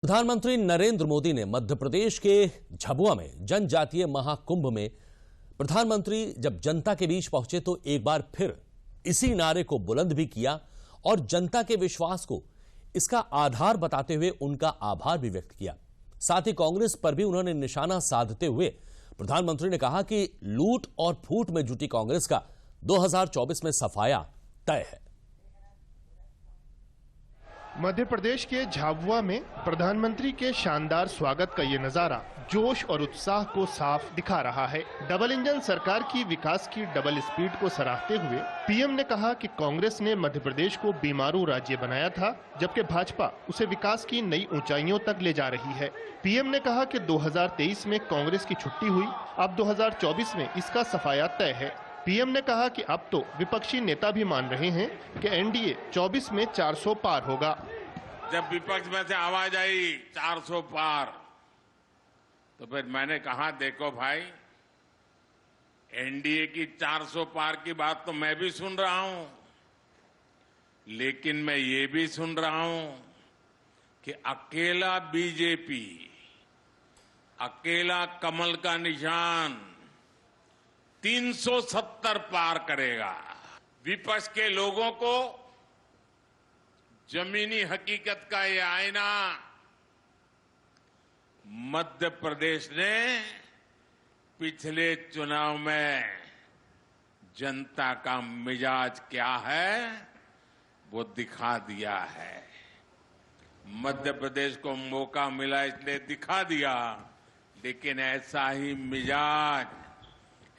प्रधानमंत्री नरेंद्र मोदी ने मध्य प्रदेश के झाबुआ में जनजातीय महाकुंभ में प्रधानमंत्री जब जनता के बीच पहुंचे तो एक बार फिर इसी नारे को बुलंद भी किया और जनता के विश्वास को इसका आधार बताते हुए उनका आभार भी व्यक्त किया। साथ ही कांग्रेस पर भी उन्होंने निशाना साधते हुए प्रधानमंत्री ने कहा कि लूट और फूट में जुटी कांग्रेस का 2024 में सफाया तय है। मध्य प्रदेश के झाबुआ में प्रधानमंत्री के शानदार स्वागत का ये नजारा जोश और उत्साह को साफ दिखा रहा है। डबल इंजन सरकार की विकास की डबल स्पीड को सराहते हुए पीएम ने कहा कि कांग्रेस ने मध्य प्रदेश को बीमारू राज्य बनाया था, जबकि भाजपा उसे विकास की नई ऊंचाइयों तक ले जा रही है। पीएम ने कहा कि 2023 में कांग्रेस की छुट्टी हुई, अब 2024 में इसका सफाया तय है। पीएम ने कहा कि अब तो विपक्षी नेता भी मान रहे हैं कि एनडीए 24 में 400 पार होगा। जब विपक्ष में से आवाज आई 400 पार, तो फिर मैंने कहा देखो भाई, एनडीए की 400 पार की बात तो मैं भी सुन रहा हूं, लेकिन मैं ये भी सुन रहा हूं कि अकेला बीजेपी, अकेला कमल का निशान 370 पार करेगा। विपक्ष के लोगों को जमीनी हकीकत का ये आईना मध्य प्रदेश ने पिछले चुनाव में जनता का मिजाज क्या है वो दिखा दिया है। मध्य प्रदेश को मौका मिला इसलिए दिखा दिया, लेकिन ऐसा ही मिजाज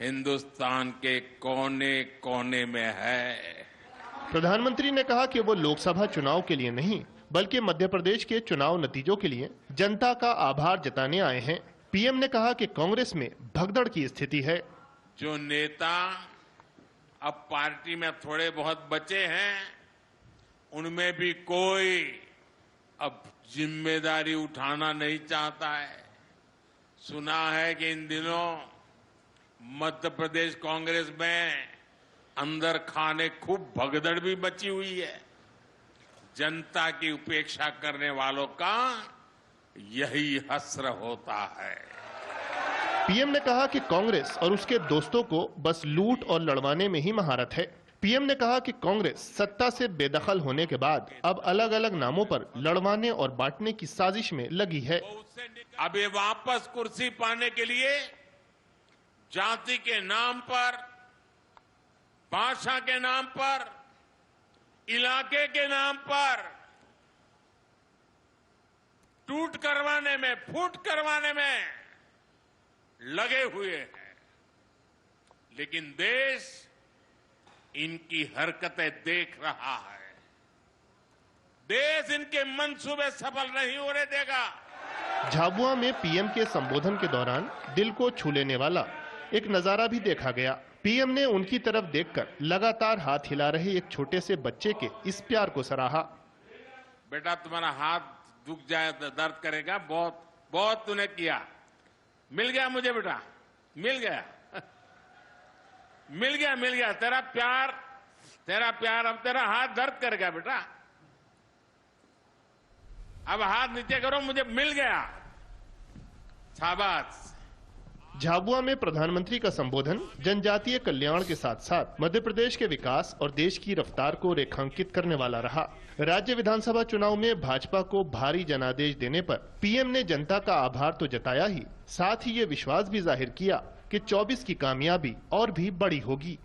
हिंदुस्तान के कोने कोने में है। प्रधानमंत्री ने कहा कि वो लोकसभा चुनाव के लिए नहीं बल्कि मध्य प्रदेश के चुनाव नतीजों के लिए जनता का आभार जताने आए हैं। पीएम ने कहा कि कांग्रेस में भगदड़ की स्थिति है। जो नेता अब पार्टी में थोड़े बहुत बचे हैं, उनमें भी कोई अब जिम्मेदारी उठाना नहीं चाहता है। सुना है कि इन दिनों मध्य प्रदेश कांग्रेस में अंदर खाने खूब भगदड़ भी मची हुई है। जनता की उपेक्षा करने वालों का यही हश्र होता है। पीएम ने कहा कि कांग्रेस और उसके दोस्तों को बस लूट और लड़वाने में ही महारत है। पीएम ने कहा कि कांग्रेस सत्ता से बेदखल होने के बाद अब अलग अलग नामों पर लड़वाने और बांटने की साजिश में लगी है। अब ये वापस कुर्सी पाने के लिए जाति के नाम पर, भाषा के नाम पर, इलाके के नाम पर टूट करवाने में, फूट करवाने में लगे हुए हैं। लेकिन देश इनकी हरकतें देख रहा है। देश इनके मंसूबे सफल नहीं होने देगा। झाबुआ में पीएम के संबोधन के दौरान दिल को छू लेने वाला एक नजारा भी देखा गया। पीएम ने उनकी तरफ देखकर लगातार हाथ हिला रहे एक छोटे से बच्चे के इस प्यार को सराहा। बेटा तुम्हारा हाथ दुख जाए तो दर्द करेगा, बहुत बहुत तूने किया। मिल गया मुझे बेटा, मिल गया मिल गया मिल गया तेरा प्यार। अब तेरा हाथ दर्द करेगा बेटा। अब हाथ नीचे करो, मुझे मिल गया। शाबाश। झाबुआ में प्रधानमंत्री का संबोधन जनजातीय कल्याण के साथ साथ मध्य प्रदेश के विकास और देश की रफ्तार को रेखांकित करने वाला रहा। राज्य विधानसभा चुनाव में भाजपा को भारी जनादेश देने पर पीएम ने जनता का आभार तो जताया ही, साथ ही ये विश्वास भी जाहिर किया कि 24 की कामयाबी और भी बड़ी होगी।